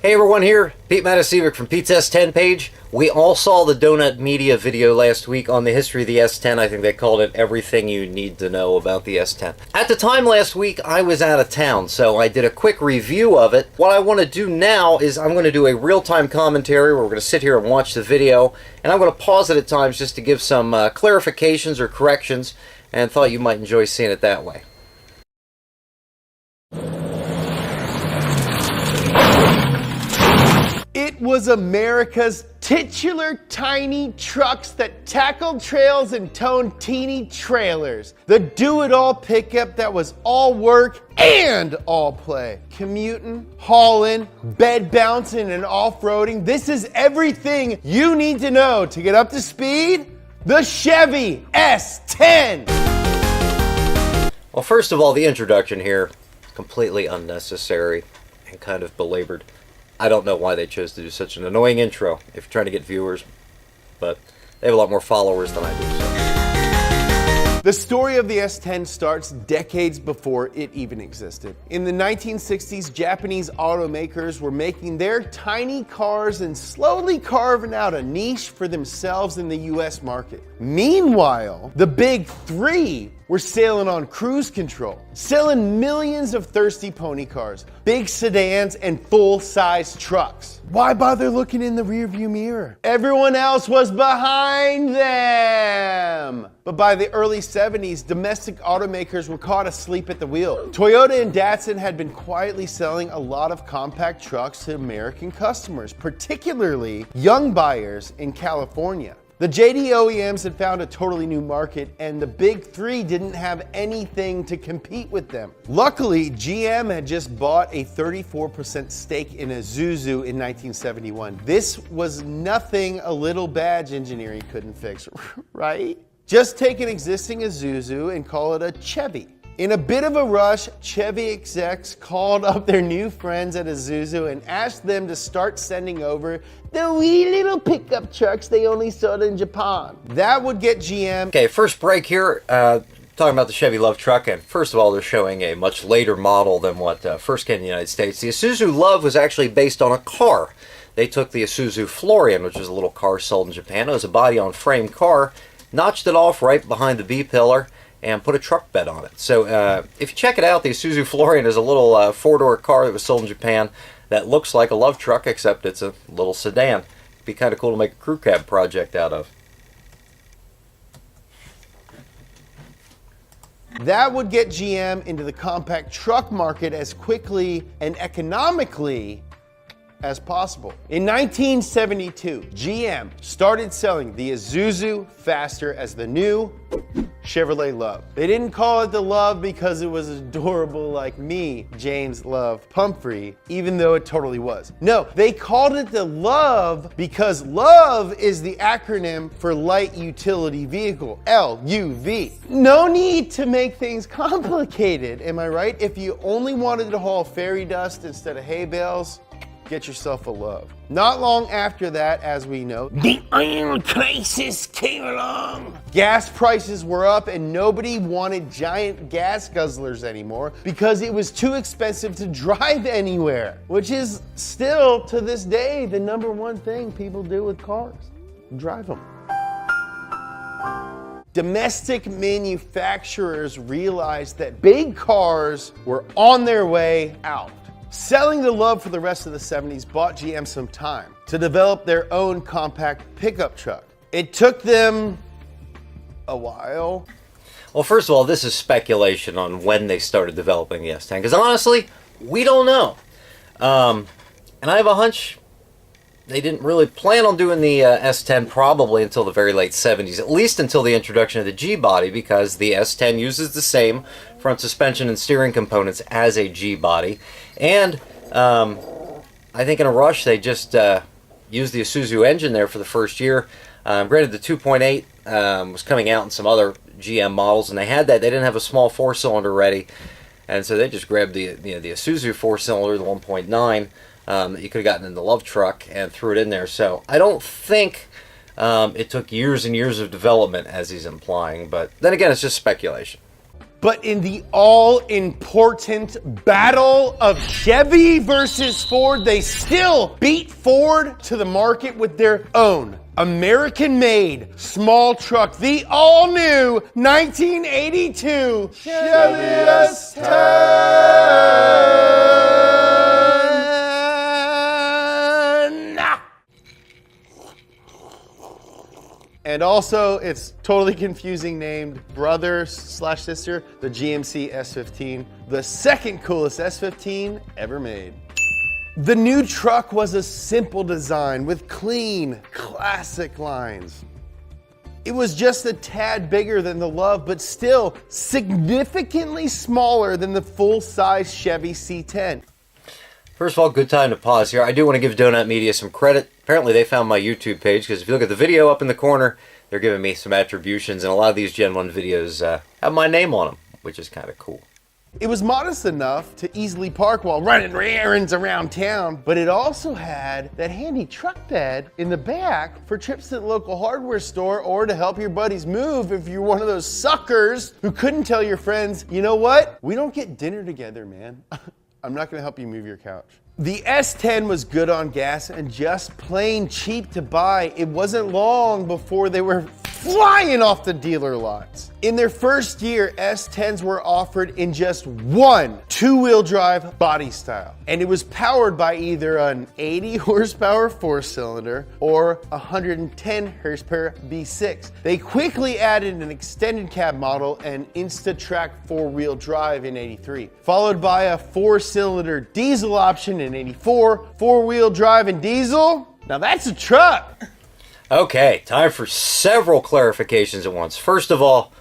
Hey everyone, here, Pete Matisiewicz from Pete's S10 page. We all saw the Donut Media video last week on the history of the S10. I think they called it Everything You Need to Know About the S10. At the time last week, I was out of town, so I did a quick review of it. What I want to do now is I'm going to do a real-time commentary where we're going to sit here and watch the video, and I'm going to pause it at times just to give some clarifications or corrections, and thought you might enjoy seeing it that way. It was America's titular tiny trucks that tackled trails and towed teeny trailers. The do-it-all pickup that was all work and all play. Commuting, hauling, bed bouncing, and off-roading. This is everything you need to know to get up to speed. The Chevy S10. Well, first of all, the introduction here is completely unnecessary and kind of belabored. I don't know why they chose to do such an annoying intro if you're trying to get viewers, but they have a lot more followers than I do. So. The story of the S10 starts decades before it even existed. In the 1960s, Japanese automakers were making their tiny cars and slowly carving out a niche for themselves in the US market. Meanwhile, the big three were sailing on cruise control, selling millions of thirsty pony cars, big sedans, and full-size trucks. Why bother looking in the rearview mirror? Everyone else was behind them. But by the early 70s, domestic automakers were caught asleep at the wheel. Toyota and Datsun had been quietly selling a lot of compact trucks to American customers, particularly young buyers in California. The JD OEMs had found a totally new market, and the big three didn't have anything to compete with them. Luckily, GM had just bought a 34% stake in Isuzu in 1971. This was nothing a little badge engineering couldn't fix, right? Just take an existing Isuzu and call it a Chevy. In a bit of a rush, Chevy execs called up their new friends at Isuzu and asked them to start sending over the wee little pickup trucks they only sold in Japan. That would get GM. Okay, first break here, talking about the Chevy Love truck, and first of all, they're showing a much later model than what first came to the United States. The Isuzu Love was actually based on a car. They took the Isuzu Florian, which was a little car sold in Japan. It was a body-on-frame car, notched it off right behind the B-pillar, and put a truck bed on it. So if you check it out, the Isuzu Florian is a little four-door car that was sold in Japan that looks like a Love truck, except it's a little sedan. It'd be kind of cool to make a crew cab project out of. That would get GM into the compact truck market as quickly and economically as possible. In 1972, GM started selling the Isuzu Faster as the new Chevrolet Love. They didn't call it the Love because it was adorable like me, James Love Pumphrey, even though it totally was. No, they called it the Love because LOVE is the acronym for Light Utility Vehicle, LUV. No need to make things complicated, am I right? If you only wanted to haul fairy dust instead of hay bales, get yourself a Love. Not long after that, as we know, the oil crisis came along. Gas prices were up and nobody wanted giant gas guzzlers anymore because it was too expensive to drive anywhere, which is still, to this day, the #1 thing people do with cars. Drive them. Domestic manufacturers realized that big cars were on their way out. Selling the Love for the rest of the 70s bought GM some time to develop their own compact pickup truck. It took them a while. Well, first of all, this is speculation on when they started developing the S10, because honestly, we don't know. And I have a hunch they didn't really plan on doing the S10 probably until the very late 70s, at least until the introduction of the G-body, because the S10 uses the same front suspension and steering components as a G-body. And I think in a rush they just used the Isuzu engine there for the first year. Granted, the 2.8 was coming out in some other GM models, and they had that. They didn't have a small four-cylinder ready, and so they just grabbed the Isuzu four-cylinder, the 1.9, that you could have gotten in the Love truck, and threw it in there. So I don't think it took years and years of development, as he's implying, but then again, it's just speculation. But in the all-important battle of Chevy versus Ford, they still beat Ford to the market with their own American-made small truck, the all-new 1982 Chevy S10. And also, it's totally confusing named brother/sister, the GMC S15, the second coolest S15 ever made. The new truck was a simple design with clean, classic lines. It was just a tad bigger than the Love, but still significantly smaller than the full-size Chevy C10. First of all, good time to pause here. I do want to give Donut Media some credit. Apparently they found my YouTube page, because if you look at the video up in the corner, they're giving me some attributions, and a lot of these Gen 1 videos have my name on them, which is kind of cool. It was modest enough to easily park while running errands around town, but it also had that handy truck bed in the back for trips to the local hardware store or to help your buddies move if you're one of those suckers who couldn't tell your friends, you know what? We don't get dinner together, man. I'm not gonna help you move your couch. The S10 was good on gas and just plain cheap to buy. It wasn't long before they were flying off the dealer lots. In their first year, S10s were offered in just one two-wheel drive body style, and it was powered by either an 80 horsepower four-cylinder or 110 horsepower V6. They quickly added an extended cab model and Instatrack four-wheel drive in '83, followed by a four-cylinder diesel option in '84, four-wheel drive and diesel. Now that's a truck. Okay, time for several clarifications at once. First of all,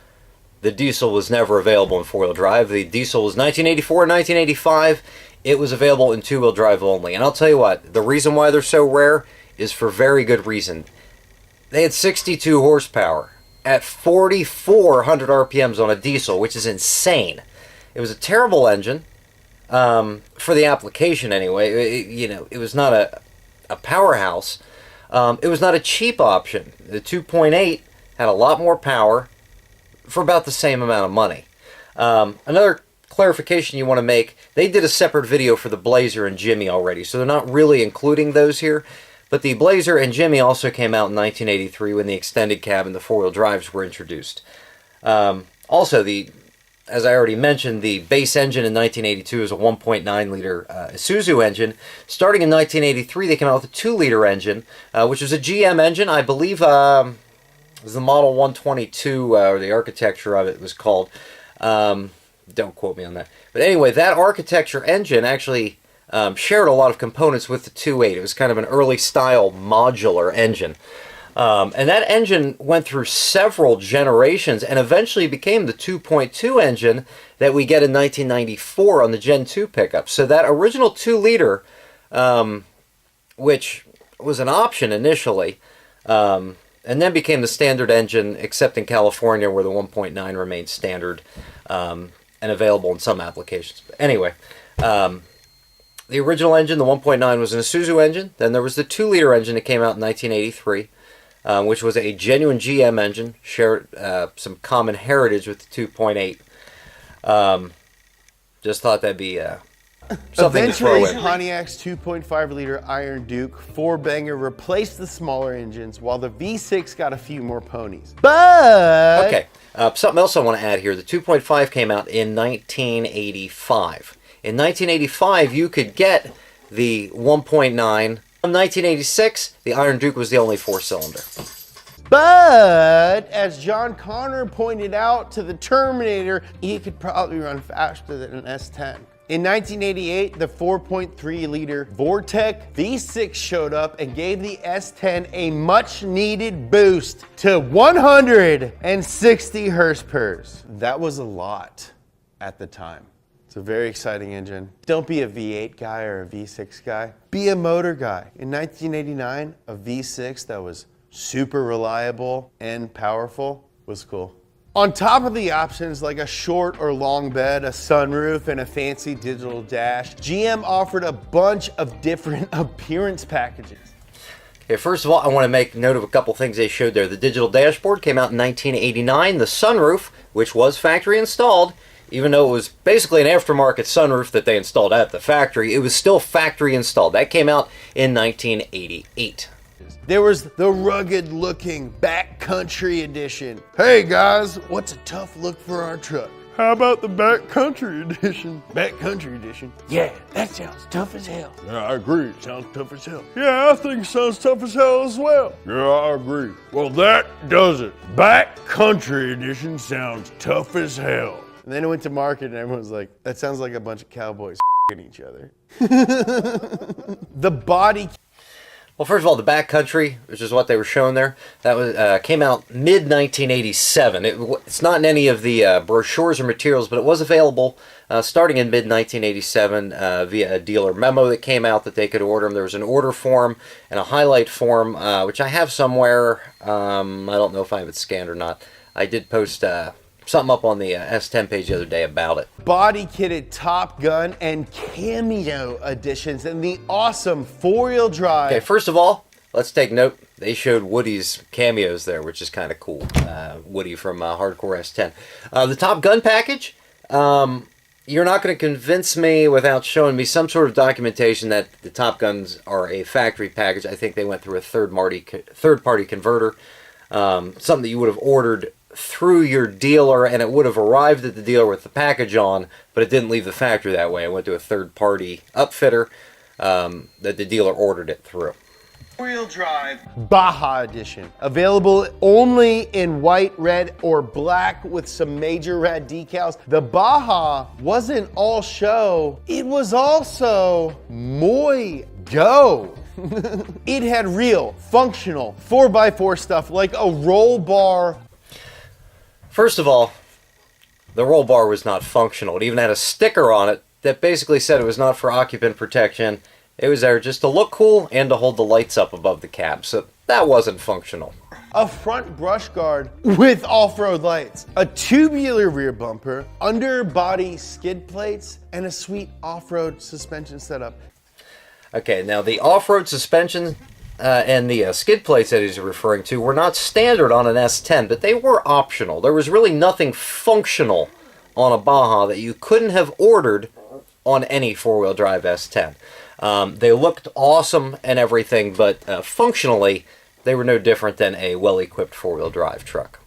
the diesel was never available in four-wheel drive. The diesel was 1984 and 1985. It was available in two-wheel drive only. And I'll tell you what, the reason why they're so rare is for very good reason. They had 62 horsepower at 4,400 RPMs on a diesel, which is insane. It was a terrible engine, for the application anyway. It was not a powerhouse. It was not a cheap option. The 2.8 had a lot more power for about the same amount of money. Another clarification you want to make, they did a separate video for the Blazer and Jimmy already, so they're not really including those here. But the Blazer and Jimmy also came out in 1983 when the extended cab and the four-wheel drives were introduced. Also, as I already mentioned, the base engine in 1982 is a 1.9-liter Isuzu engine. Starting in 1983, they came out with a 2-liter engine, which was a GM engine. I believe it was the Model 122, or the architecture of it was called. Don't quote me on that. But anyway, that architecture engine actually shared a lot of components with the 2.8. It was kind of an early-style modular engine. And that engine went through several generations and eventually became the 2.2 engine that we get in 1994 on the Gen 2 pickup. So that original 2-liter, which was an option initially, and then became the standard engine, except in California where the 1.9 remained standard and available in some applications. But anyway, the original engine, the 1.9, was an Isuzu engine. Then there was the 2-liter engine that came out in 1983. Which was a genuine GM engine, shared some common heritage with the 2.8. Just thought that'd be something to throw Eventually, in. Pontiac's 2.5-liter Iron Duke 4-banger replaced the smaller engines, while the V6 got a few more ponies. But Okay, something else I want to add here. The 2.5 came out in 1985. In 1985, you could get the 1.9. In 1986, the Iron Duke was the only 4-cylinder. But as John Connor pointed out to the Terminator, he could probably run faster than an S10. In 1988, the 4.3-liter Vortec V6 showed up and gave the S10 a much-needed boost to 160 horsepower. That was a lot at the time. It's a very exciting engine. Don't be a V8 guy or a V6 guy. Be a motor guy. In 1989, a V6 that was super reliable and powerful was cool. On top of the options like a short or long bed, a sunroof, and a fancy digital dash, GM offered a bunch of different appearance packages. Okay, first of all, I want to make note of a couple things they showed there. The digital dashboard came out in 1989. The sunroof, which was factory installed, even though it was basically an aftermarket sunroof that they installed at the factory, it was still factory installed. That came out in 1988. There was the rugged-looking backcountry edition. Hey guys, what's a tough look for our truck? How about the backcountry edition? Backcountry edition? Yeah, that sounds tough as hell. Yeah, I agree. It sounds tough as hell. Yeah, I think it sounds tough as hell as well. Yeah, I agree. Well, that does it. Backcountry edition sounds tough as hell. And then it went to market and everyone was like, that sounds like a bunch of cowboys f***ing each other. The body... Well, first of all, the backcountry, which is what they were showing there, that was came out mid-1987. It's not in any of the brochures or materials, but it was available starting in mid-1987 via a dealer memo that came out that they could order them. There was an order form and a highlight form, which I have somewhere. I don't know if I have it scanned or not. I did post something up on the S10 page the other day about it. Body kitted Top Gun and Cameo editions and the awesome four-wheel drive. Okay, first of all, let's take note. They showed Woody's cameos there, which is kind of cool. Woody from Hardcore S10. The Top Gun package, you're not going to convince me without showing me some sort of documentation that the Top Guns are a factory package. I think they went through a third-party converter, something that you would have ordered through your dealer, and it would have arrived at the dealer with the package on, but it didn't leave the factory that way. It went to a third-party upfitter that the dealer ordered it through. Wheel drive Baja edition, available only in white, red, or black with some major red decals. The Baja wasn't all show, it was also muy go. It had real, functional 4x4 stuff like a roll bar. First of all, the roll bar was not functional. It even had a sticker on it that basically said it was not for occupant protection. It was there just to look cool and to hold the lights up above the cab. So that wasn't functional. A front brush guard with off-road lights, a tubular rear bumper, underbody skid plates, and a sweet off-road suspension setup. Okay, now the off-road suspension and the skid plates that he's referring to were not standard on an S10, but they were optional. There was really nothing functional on a Baja that you couldn't have ordered on any four-wheel drive S10. They looked awesome and everything, but functionally, they were no different than a well-equipped four-wheel drive truck.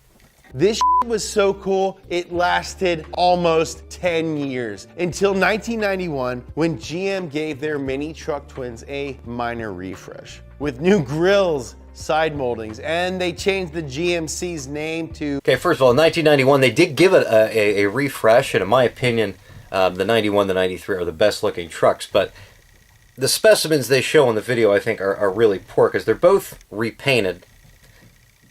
This was so cool, it lasted almost 10 years, until 1991 when GM gave their mini truck twins a minor refresh. With new grills, side moldings, and they changed the GMC's name to... Okay, first of all, in 1991, they did give it a refresh, and in my opinion, the 91, the 93 are the best looking trucks, but the specimens they show in the video, I think, are really poor, because they're both repainted,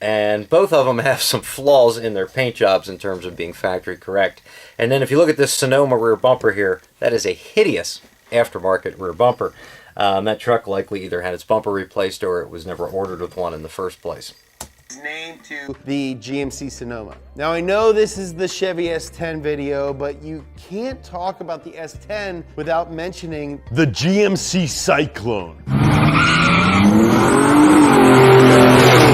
and both of them have some flaws in their paint jobs in terms of being factory correct. And then if you look at this Sonoma rear bumper here, that is a hideous aftermarket rear bumper. That truck likely either had its bumper replaced or it was never ordered with one in the first place. Name to the GMC Sonoma. Now I know this is the Chevy S10 video, but you can't talk about the S10 without mentioning the GMC Cyclone.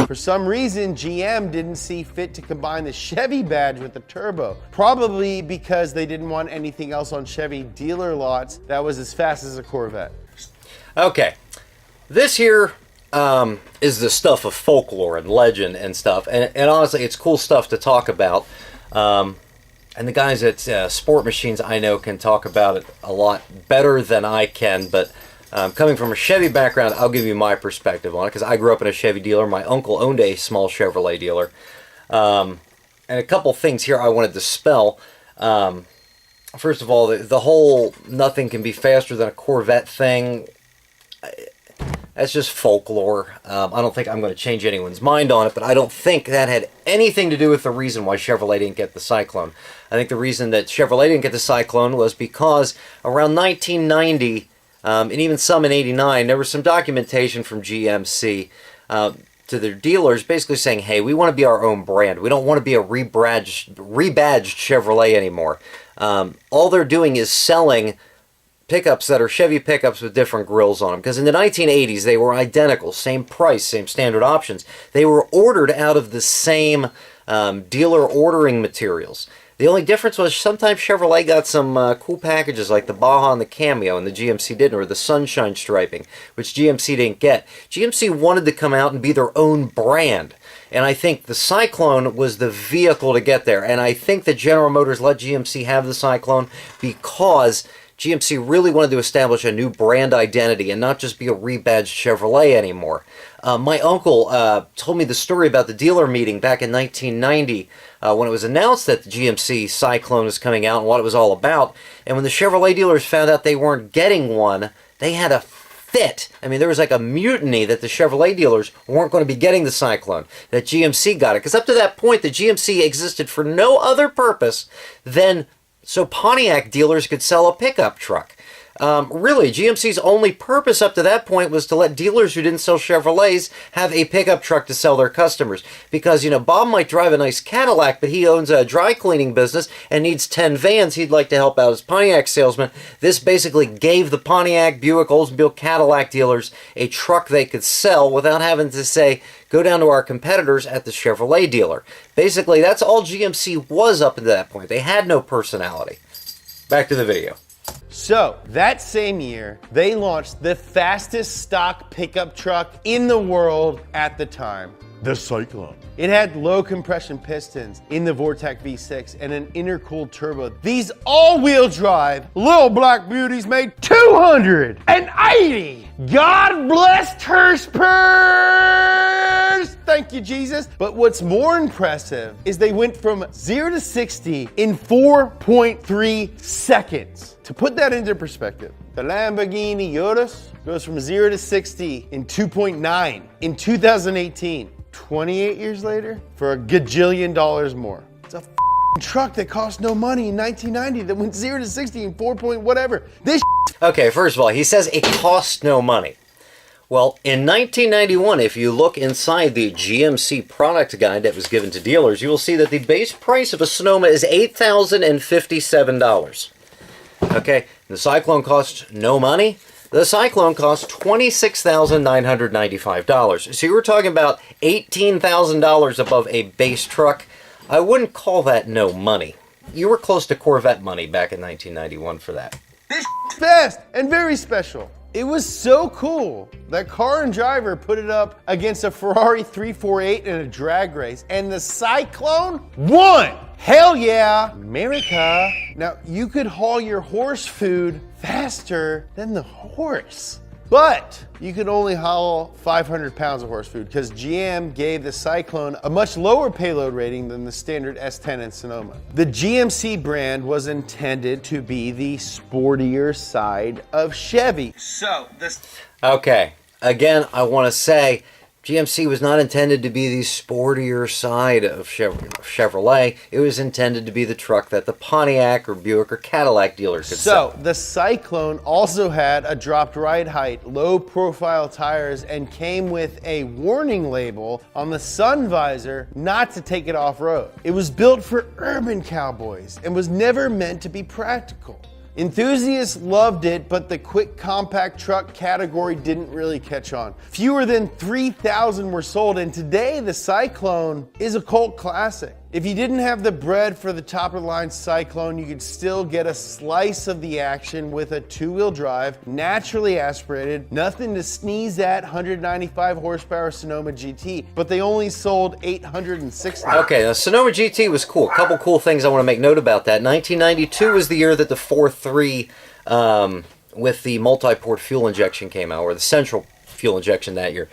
For some reason, GM didn't see fit to combine the Chevy badge with the turbo. Probably because they didn't want anything else on Chevy dealer lots that was as fast as a Corvette. Okay, this here is the stuff of folklore and legend and stuff, and honestly, it's cool stuff to talk about. And the guys at Sport Machines I know can talk about it a lot better than I can, but coming from a Chevy background, I'll give you my perspective on it, because I grew up in a Chevy dealer. My uncle owned a small Chevrolet dealer. And a couple things here I want to dispel. First of all, the whole nothing can be faster than a Corvette thing, that's just folklore. I don't think I'm going to change anyone's mind on it, but I don't think that had anything to do with the reason why Chevrolet didn't get the Cyclone. I think the reason that Chevrolet didn't get the Cyclone was because around 1990, and even some in 89, there was some documentation from GMC to their dealers basically saying, hey, we want to be our own brand. We don't want to be a rebadged Chevrolet anymore. All they're doing is selling pickups that are Chevy pickups with different grills on them. Because in the 1980s, they were identical, same price, same standard options. They were ordered out of the same dealer ordering materials. The only difference was sometimes Chevrolet got some cool packages like the Baja and the Cameo, and the GMC didn't, or the Sunshine striping, which GMC didn't get. GMC wanted to come out and be their own brand, and I think the Cyclone was the vehicle to get there. And I think that General Motors let GMC have the Cyclone because GMC really wanted to establish a new brand identity and not just be a rebadged Chevrolet anymore. My uncle told me the story about the dealer meeting back in 1990 when it was announced that the GMC Cyclone was coming out and what it was all about. And when the Chevrolet dealers found out they weren't getting one, they had a fit. I mean, there was like a mutiny that the Chevrolet dealers weren't going to be getting the Cyclone, that GMC got it. Because up to that point, the GMC existed for no other purpose than so Pontiac dealers could sell a pickup truck. Really, GMC's only purpose up to that point was to let dealers who didn't sell Chevrolets have a pickup truck to sell their customers. Because, you know, Bob might drive a nice Cadillac, but he owns a dry cleaning business and needs 10 vans. He'd like to help out his Pontiac salesman. This basically gave the Pontiac, Buick, Oldsmobile, Cadillac dealers a truck they could sell without having to say, go down to our competitors at the Chevrolet dealer. Basically, that's all GMC was up until that point. They had no personality. Back to the video. So, that same year, they launched the fastest stock pickup truck in the world at the time, the Cyclone. It had low compression pistons in the Vortec V6 and an intercooled turbo. These all-wheel drive little black beauties made 280 God blessed horsepower. Thank you, Jesus. But what's more impressive is they went from 0 to 60 in 4.3 seconds. To put that into perspective, the Lamborghini Urus goes from 0 to 60 in 2.9 in 2018. 28 years later, for a gajillion dollars more. It's a truck that cost no money in 1990 that went 0 to 60 in 4 point whatever. This Okay, first of all, he says it costs no money. Well, in 1991, if you look inside the GMC product guide that was given to dealers, you will see that the base price of a Sonoma is $8,057. Okay, the Cyclone costs no money. The Cyclone costs $26,995. So you were talking about $18,000 above a base truck. I wouldn't call that no money. You were close to Corvette money back in 1991 for that. This fast and very special. It was so cool that Car and Driver put it up against a Ferrari 348 in a drag race, and the Cyclone won! Hell yeah, America. Now, you could haul your horse food faster than the horse, but you could only haul 500 pounds of horse food because GM gave the Cyclone a much lower payload rating than the standard S10 and Sonoma. The GMC brand was intended to be the sportier side of Chevy. Okay, again, I want to say GMC was not intended to be the sportier side of Chevrolet. It was intended to be the truck that the Pontiac or Buick or Cadillac dealers could sell. So, the Cyclone also had a dropped ride height, low profile tires, and came with a warning label on the sun visor not to take it off-road. It was built for urban cowboys and was never meant to be practical. Enthusiasts loved it, but the quick compact truck category didn't really catch on. Fewer than 3,000 were sold, and today the Cyclone is a cult classic. If you didn't have the bread for the top-of-the-line Cyclone, you could still get a slice of the action with a two-wheel drive, naturally aspirated, nothing to sneeze at, 195 horsepower Sonoma GT, but they only sold 860. Okay, now Sonoma GT was cool. A couple cool things I want to make note about that. 1992 was the year that the 4.3 with the multi-port fuel injection came out, or the central fuel injection that year.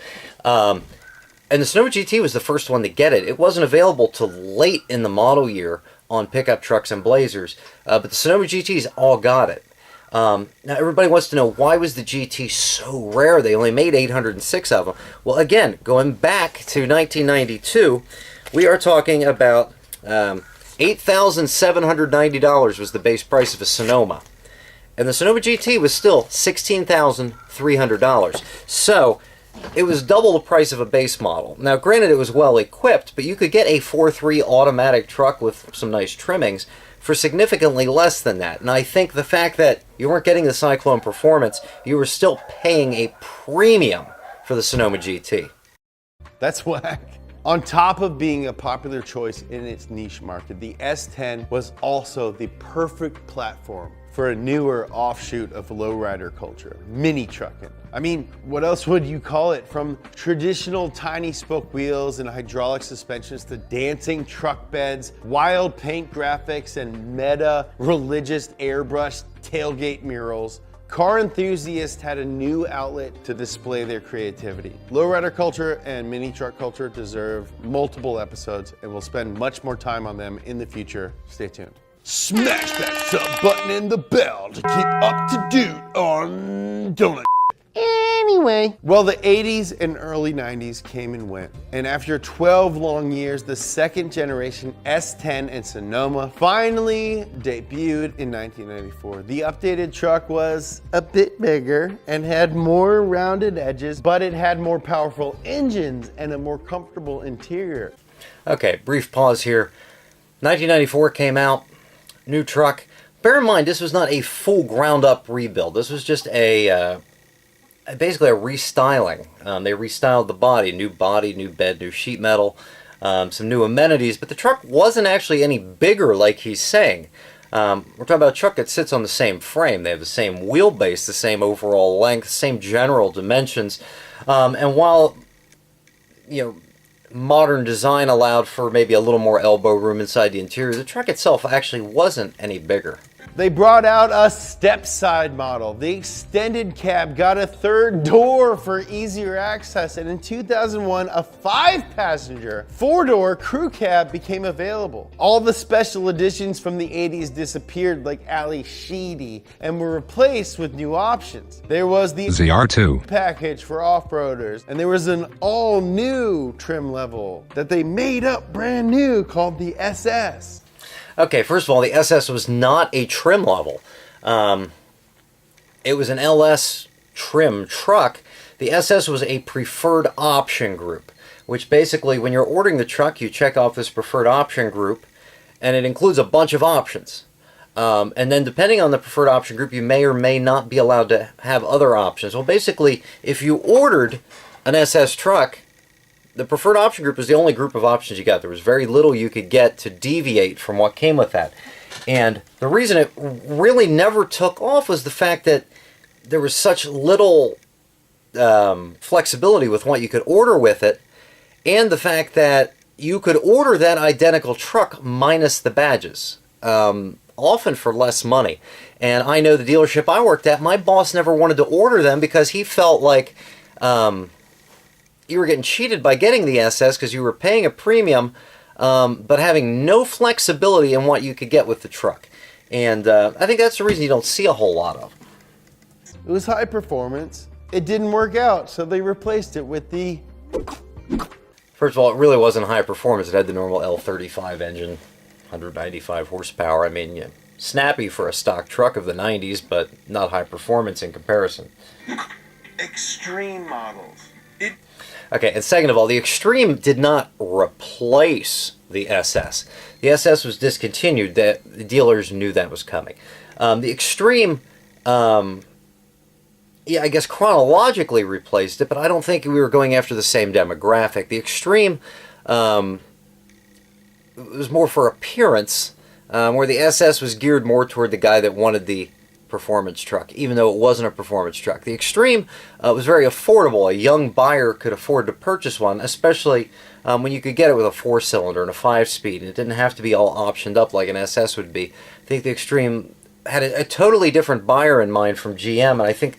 And the Sonoma GT was the first one to get it. It wasn't available till late in the model year on pickup trucks and Blazers, but the Sonoma GTs all got it. Now everybody wants to know, why was the GT so rare? They only made 806 of them. Well, again, going back to 1992, we are talking about $8,790 was the base price of a Sonoma. And the Sonoma GT was still $16,300. So it was double the price of a base model. Now, granted, it was well equipped, but you could get a 4.3 automatic truck with some nice trimmings for significantly less than that. And I think the fact that you weren't getting the Cyclone performance, you were still paying a premium for the Sonoma GT. That's whack. On top of being a popular choice in its niche market, the S10 was also the perfect platform for a newer offshoot of lowrider culture, mini trucking. I mean, what else would you call it? From traditional tiny spoke wheels and hydraulic suspensions to dancing truck beds, wild paint graphics, and meta religious airbrush tailgate murals, car enthusiasts had a new outlet to display their creativity. Lowrider culture and mini truck culture deserve multiple episodes, and we'll spend much more time on them in the future. Stay tuned. Smash that sub button and the bell to keep up to date on donut. Anyway, well, the 80s and early 90s came and went, and after 12 long years, the second generation S10 and Sonoma finally debuted in 1994. The updated truck was a bit bigger and had more rounded edges, but it had more powerful engines and a more comfortable interior. Okay, brief pause here. 1994 came out, new truck. Bear in mind, this was not a full ground-up rebuild. This was just basically a restyling. They restyled the body, new bed, new sheet metal, some new amenities, but the truck wasn't actually any bigger like he's saying. We're talking about a truck that sits on the same frame. They have the same wheelbase, the same overall length, same general dimensions. And while, modern design allowed for maybe a little more elbow room inside the interior, the truck itself actually wasn't any bigger. They brought out a step-side model. The extended cab got a third door for easier access, and in 2001, a 5-passenger, 4-door crew cab became available. All the special editions from the 80s disappeared like Ali Sheedy and were replaced with new options. There was the ZR2 package for off-roaders, and there was an all-new trim level that they made up brand new called the SS. Okay, first of all, the SS was not a trim level. It was an LS trim truck. The SS was a preferred option group, which basically, when you're ordering the truck, you check off this preferred option group, and it includes a bunch of options. And then depending on the preferred option group, you may or may not be allowed to have other options. Well, basically, if you ordered an SS truck, the preferred option group was the only group of options you got. There was very little you could get to deviate from what came with that. And the reason it really never took off was the fact that there was such little flexibility with what you could order with it, and the fact that you could order that identical truck minus the badges, often for less money. And I know the dealership I worked at, my boss never wanted to order them because he felt like you were getting cheated by getting the SS because you were paying a premium, but having no flexibility in what you could get with the truck. And I think that's the reason you don't see a whole lot of. It was high performance. It didn't work out, so they replaced it with the... First of all, it really wasn't high performance. It had the normal L35 engine, 195 horsepower. I mean, yeah, snappy for a stock truck of the 90s, but not high performance in comparison. Extreme models. Okay, and second of all, the Extreme did not replace the SS. The SS was discontinued. The dealers knew that was coming. The Extreme, I guess chronologically replaced it, but I don't think we were going after the same demographic. The Extreme was more for appearance, where the SS was geared more toward the guy that wanted the performance truck, even though it wasn't a performance truck. The Extreme was very affordable. A young buyer could afford to purchase one, especially when you could get it with a 4-cylinder and a 5-speed, and it didn't have to be all optioned up like an SS would be. I think the Extreme had a totally different buyer in mind from GM, and I think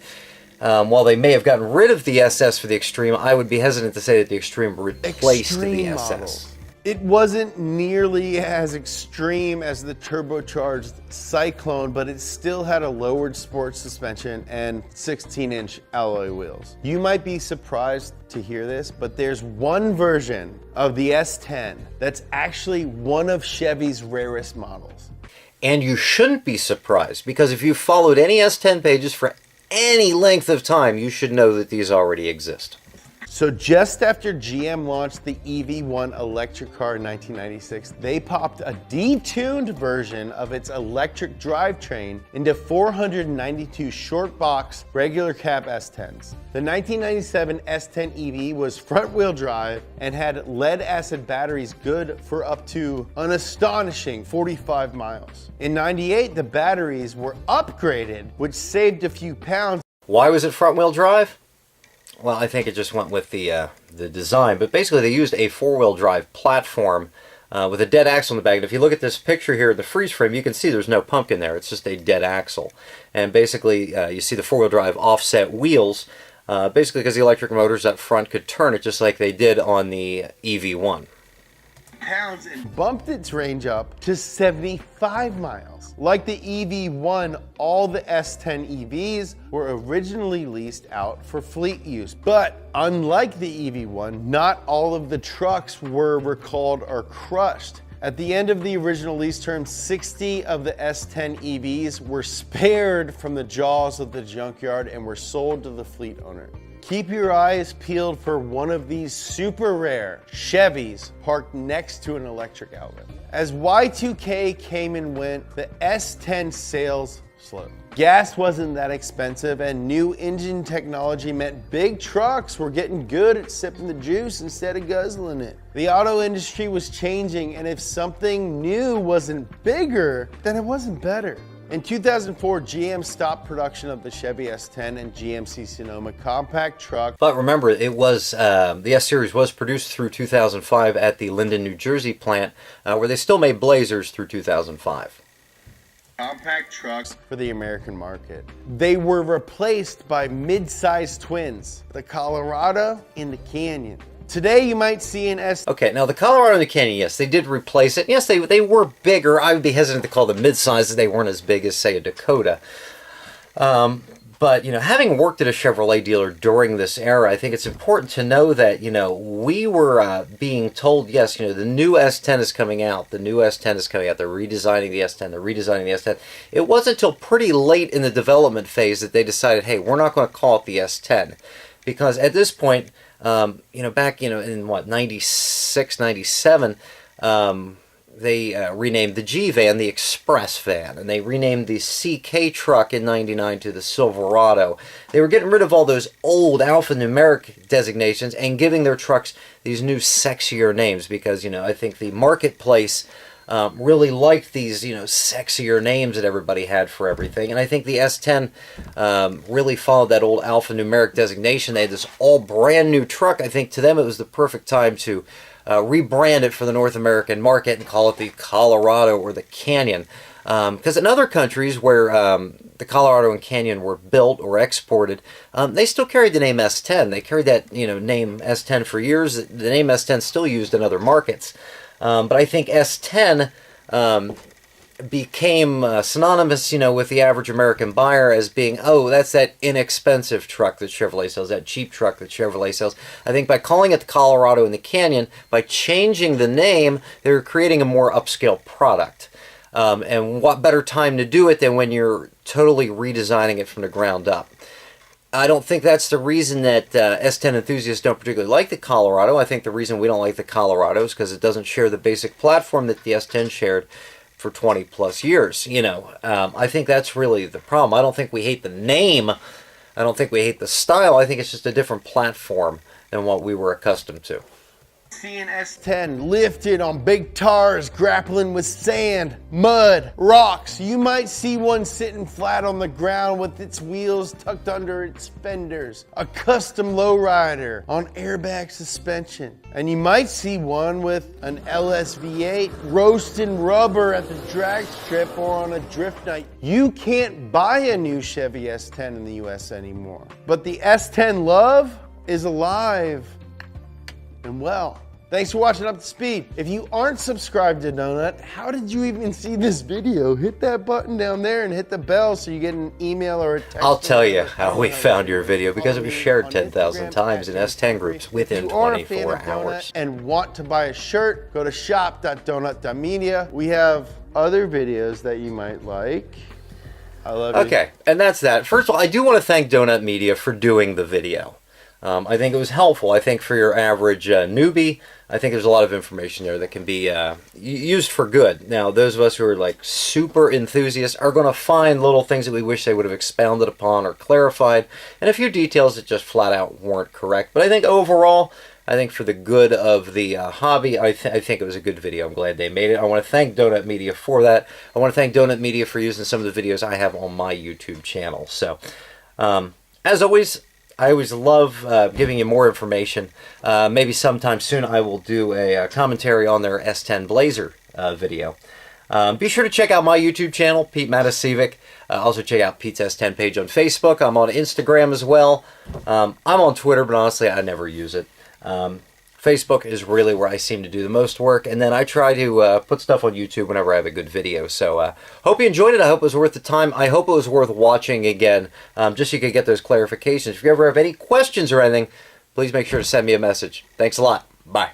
while they may have gotten rid of the SS for the Extreme, I would be hesitant to say that the Extreme replaced the SS. Model. It wasn't nearly as extreme as the turbocharged Cyclone, but it still had a lowered sports suspension and 16-inch alloy wheels. You might be surprised to hear this, but there's one version of the S10 that's actually one of Chevy's rarest models. And you shouldn't be surprised, because if you've followed any S10 pages for any length of time, you should know that these already exist. So just after GM launched the EV1 electric car in 1996, they popped a detuned version of its electric drivetrain into 492 short box regular cab S10s. The 1997 S10 EV was front-wheel drive and had lead-acid batteries good for up to an astonishing 45 miles. In 98, the batteries were upgraded, which saved a few pounds. Why was it front-wheel drive? Well, I think it just went with the design, but basically they used a four-wheel drive platform with a dead axle in the back. And if you look at this picture here, the freeze frame, you can see there's no pumpkin there. It's just a dead axle. And basically, you see the four-wheel drive offset wheels, basically because the electric motors up front could turn it just like they did on the EV1. Pounds and bumped its range up to 75 miles. Like the EV1, all the S10 EVs were originally leased out for fleet use. But unlike the EV1, not all of the trucks were recalled or crushed. At the end of the original lease term, 60 of the S10 EVs were spared from the jaws of the junkyard and were sold to the fleet owner. Keep your eyes peeled for one of these super rare Chevys parked next to an electric outlet. As Y2K came and went, the S10 sales slowed. Gas wasn't that expensive, and new engine technology meant big trucks were getting good at sipping the juice instead of guzzling it. The auto industry was changing, and if something new wasn't bigger, then it wasn't better. In 2004, GM stopped production of the Chevy S10 and GMC Sonoma compact truck. But remember, it was the S-Series was produced through 2005 at the Linden, New Jersey plant, where they still made Blazers through 2005. Compact trucks for the American market. They were replaced by mid-sized twins, the Colorado and the Canyon. Today you might see an S. Okay, now the Colorado and the Canyon, yes, they did replace it. Yes, they were bigger. I would be hesitant to call them mid-sizes. They weren't as big as, say, a Dakota. But, you know, having worked at a Chevrolet dealer during this era, I think it's important to know that, you know, we were being told, yes, you know, the new S10 is coming out. The new S10 is coming out. They're redesigning the S10. They're redesigning the S10. It wasn't until pretty late in the development phase that they decided, hey, we're not going to call it the S10. Because at this point, you know, back, you know, in what, 96, 97, they renamed the G-Van the Express Van, and they renamed the CK truck in 99 to the Silverado. They were getting rid of all those old alphanumeric designations and giving their trucks these new sexier names because, you know, I think the marketplace really liked these, you know, sexier names that everybody had for everything. And I think the S10 really followed that old alphanumeric designation. They had this all brand new truck. I think to them it was the perfect time to rebrand it for the North American market and call it the Colorado or the Canyon. Because in other countries where the Colorado and Canyon were built or exported, they still carried the name S10. They carried that, you know, name S10 for years. The name S10 is still used in other markets. But I think S10 became synonymous, you know, with the average American buyer as being, oh, that's that inexpensive truck that Chevrolet sells, that cheap truck that Chevrolet sells. I think by calling it the Colorado and the Canyon, by changing the name, they were creating a more upscale product. And what better time to do it than when you're totally redesigning it from the ground up. I don't think that's the reason that S10 enthusiasts don't particularly like the Colorado. I think the reason we don't like the Colorado is because it doesn't share the basic platform that the S10 shared for 20 plus years. You know, I think that's really the problem. I don't think we hate the name. I don't think we hate the style. I think it's just a different platform than what we were accustomed to. See an S10 lifted on big tars grappling with sand, mud, rocks. You might see one sitting flat on the ground with its wheels tucked under its fenders. A custom lowrider on airbag suspension. And you might see one with an LSV8 roasting rubber at the drag strip or on a drift night. You can't buy a new Chevy S10 in the US anymore. But the S10 love is alive and well. Thanks for watching Up to Speed. If you aren't subscribed to Donut, how did you even see this video? Hit that button down there and hit the bell so you get an email or a text. I'll tell you how we found your video because it was shared 10,000 times in S10 groups within 24 hours. And want to buy a shirt, go to shop.donut.media. We have other videos that you might like. I love you. Okay, and that's that. First of all, I do want to thank Donut Media for doing the video. I think it was helpful. I think for your average newbie, I think there's a lot of information there that can be used for good. Now, those of us who are like super enthusiasts are going to find little things that we wish they would have expounded upon or clarified, and a few details that just flat out weren't correct. But I think overall, I think for the good of the hobby, I think it was a good video. I'm glad they made it. I want to thank Donut Media for that. I want to thank Donut Media for using some of the videos I have on my YouTube channel. So, as always, I always love giving you more information. Maybe sometime soon I will do a commentary on their S10 Blazer video. Be sure to check out my YouTube channel, Pete Matasiewicz. Also check out Pete's S10 page on Facebook. I'm on Instagram as well. I'm on Twitter, but honestly I never use it. Facebook is really where I seem to do the most work, and then I try to put stuff on YouTube whenever I have a good video. So hope you enjoyed it. I hope it was worth the time. I hope it was worth watching again, just so you could get those clarifications. If you ever have any questions or anything, please make sure to send me a message. Thanks a lot. Bye.